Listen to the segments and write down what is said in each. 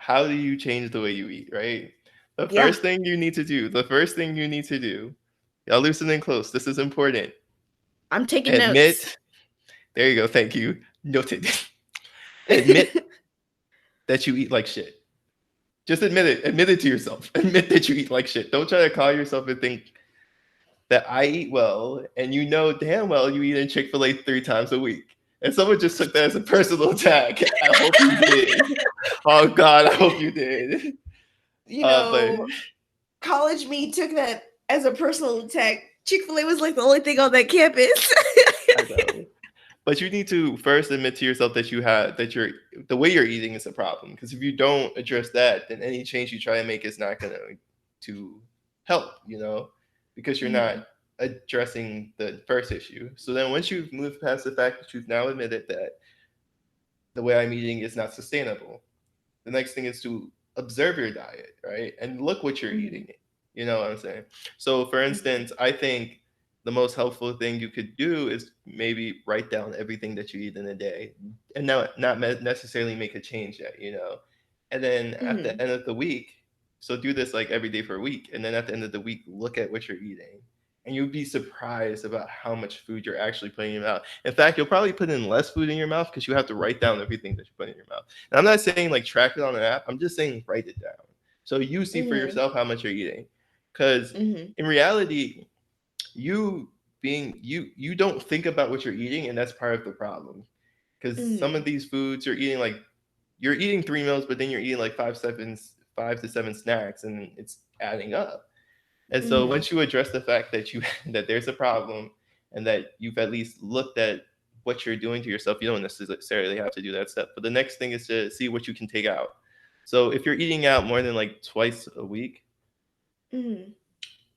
how do you change the way you eat, right? The Yeah, first thing you need to do, y'all listening close, this is important. I'm taking notes. Admit, there you go, thank you. Noted. Admit that you eat like shit. Just admit it. Admit it to yourself. Admit that you eat like shit. Don't try to call yourself and think that I eat well, and you know damn well you eat in Chick-fil-A 3 times a week. And someone just took that as a personal attack. I hope you did. Oh God, I hope you did. You But know, college me took that as a personal attack. Chick-fil-A was like the only thing on that campus. I know. But you need to first admit to yourself that the way you're eating is a problem. Because if you don't address that, then any change you try to make is not gonna to help, because you're not Mhm. addressing the first issue. So then once you've moved past the fact that you've now admitted that the way I'm eating is not sustainable, the next thing is to observe your diet, right? And look what you're Mhm. eating. You know what I'm saying? So, for Mhm. instance, I think the most helpful thing you could do is maybe write down everything that you eat in a day, and not necessarily make a change yet, And then at the Mhm. end of the week, so do this like every day for a week, and then at the end of the week, look at what you're eating. And you'll be surprised about how much food you're actually putting in your mouth. In fact, you'll probably put in less food in your mouth because you have to write down everything that you put in your mouth. And I'm not saying like track it on an app. I'm just saying write it down. So you see for Mhm. yourself how much you're eating. Because Mhm. in reality, you you don't think about what you're eating, and that's part of the problem. Because some of Mhm. these foods you're eating 3 meals, but then you're eating like 5 to 7 snacks, and it's adding up. And so Mhm. once you address the fact that you that there's a problem, and that you've at least looked at what you're doing to yourself, you don't necessarily have to do that step. But the next thing is to see what you can take out. So if you're eating out more than like twice a week, Mhm.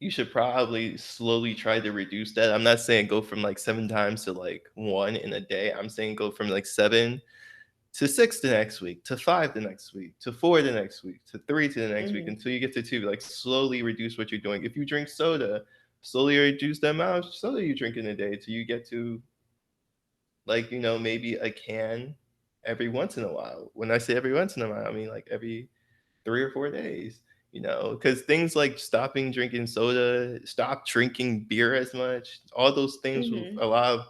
you should probably slowly try to reduce that. I'm not saying go from like 7 times to like one in a day. I'm saying go from like 7 to 6 the next week, to 5 the next week, to 4 the next week, to 3 to the next week, Mhm. until you get to 2. Like slowly reduce what you're doing. If you drink soda, slowly reduce the amount of soda you drink in a day till you get to like, maybe a can every once in a while. When I say every once in a while, I mean like every 3 or 4 days. Because things like stopping drinking soda, stop drinking beer as much, all those things with Mhm. a lot of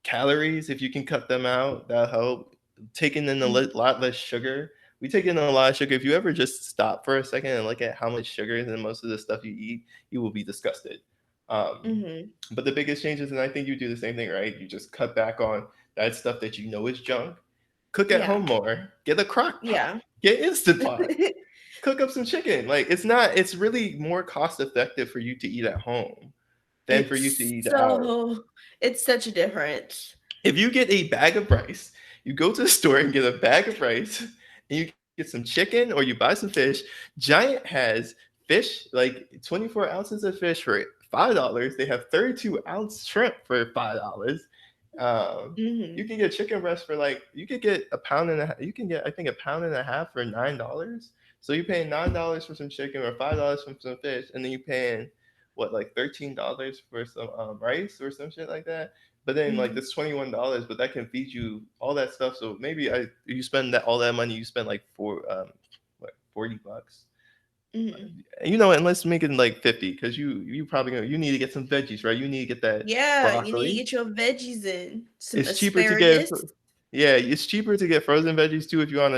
calories, if you can cut them out, that'll help. Taking in a Mhm. lot less sugar. We take in a lot of sugar. If you ever just stop for a second and look at how much sugar is in most of the stuff you eat, you will be disgusted. Um, Mhm. but the biggest changes, and I think you do the same thing, right? You just cut back on that stuff that you know is junk. Cook at Yeah. home more. Get a crock pot. Yeah. Get Instant Pot. Cook up some chicken. Like it's really more cost effective for you to eat at home than for you to It's eat out. so it's such a difference. If you get a bag of rice, you go to the store and get a bag of rice, and you get some chicken or you buy some fish. Giant has fish, like 24 ounces of fish for $5. They have 32-ounce shrimp for $5. You Mhm. can get chicken breast for like you could get a pound and a half. You can get I think a pound and a half for $9. So you're paying $9 for some chicken or $5 for some fish, and then you're paying what like $13 for some rice or some shit like that. But then like Mhm. this $21, but that can feed you all that stuff. So maybe you spend that all that money, you spend like what $40. Mhm. And let's make it like 50, because you probably you need to get some veggies, right? You need to get that Yeah, you need to broccoli. get your veggies in. Some It's cheaper to get asparagus. Yeah, it's cheaper to get frozen veggies too if you're on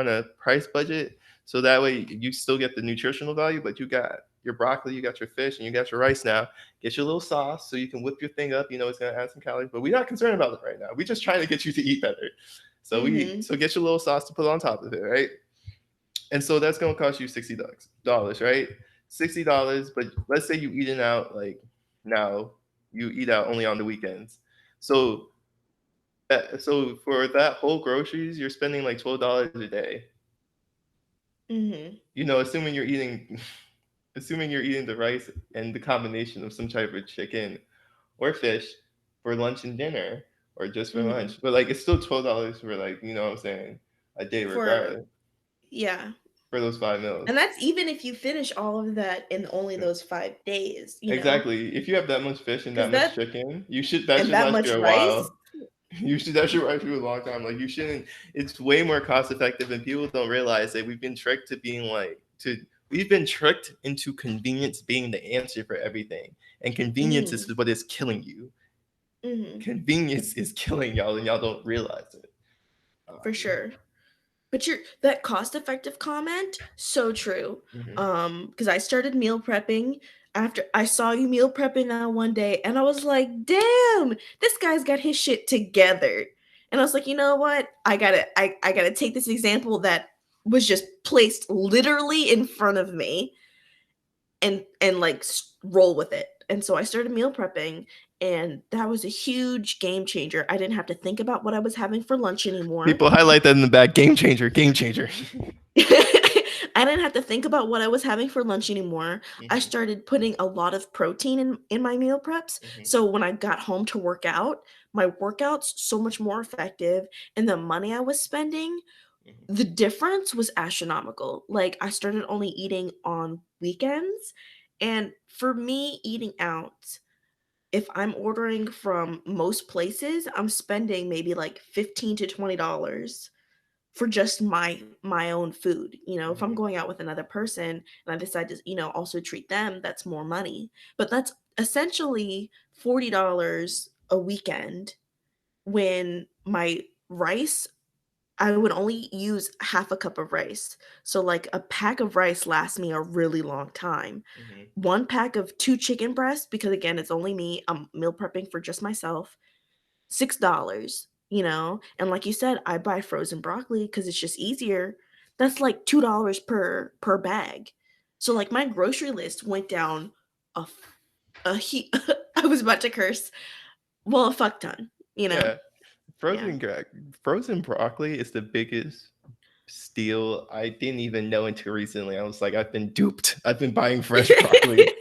a price budget. So that way you still get the nutritional value, but you got your broccoli, you got your fish, and you got your rice now. Get your little sauce so you can whip your thing up. You know it's gonna add some calories, but we're not concerned about it right now. We're just trying to get you to eat better. Mhm. So get your little sauce to put on top of it, right? And so that's gonna cost you $60, right? $60, but let's say you eating out like now you eat out only on the weekends. So so for that whole groceries, you're spending like $12 a day. Mhm. Assuming you're eating assuming you're eating the rice and the combination of some type of chicken or fish for lunch and dinner, or just for Mhm. lunch. But like it's still $12 for like, what I'm saying, a day For regardless, yeah. for those 5 meals. And that's even if you finish all of that in only those 5 days, you know? Exactly. If you have that much fish and Because that much that chicken, that and should that last much you a rice, while. You should that should ride you a long time. Like you shouldn't. It's way more cost effective, and people don't realize that we've been tricked to being like to. We've been tricked into convenience being the answer for everything, and convenience is what is killing you. Convenience is killing y'all, and y'all don't realize it. For sure. But that cost effective comment, so true. Because I started meal prepping after I saw you meal prepping that one day, and I was like, damn, this guy's got his shit together. And I was like, you know what? I gotta take this example that was just placed literally in front of me and like roll with it. And so I started meal prepping, and that was a huge game changer. I didn't have to think about what I was having for lunch anymore. People highlight that in the back. Game changer, game changer. I didn't have to think about what I was having for lunch anymore. I started putting a lot of protein in my meal preps. So when I got home to work out, my workouts so much more effective, and the money I was spending, the difference was astronomical. Like I started only eating on weekends, and for me eating out, if I'm ordering from most places, I'm spending maybe like $15 to $20 for just my own food. You know, if I'm going out with another person and I decide to, you know, also treat them, that's more money. But that's essentially $40 a weekend when my rice, I would only use half a cup of rice. So like a pack of rice lasts me a really long time. One pack of 2 chicken breasts, because again, it's only me, I'm meal prepping for just myself, $6, you know? And like you said, I buy frozen broccoli because it's just easier. That's like $2 per bag. So like my grocery list went down I was about to curse. Well, a fuck ton, you know? Yeah. Frozen broccoli is the biggest steal. I didn't even know until recently. I was like, I've been duped. I've been buying fresh broccoli.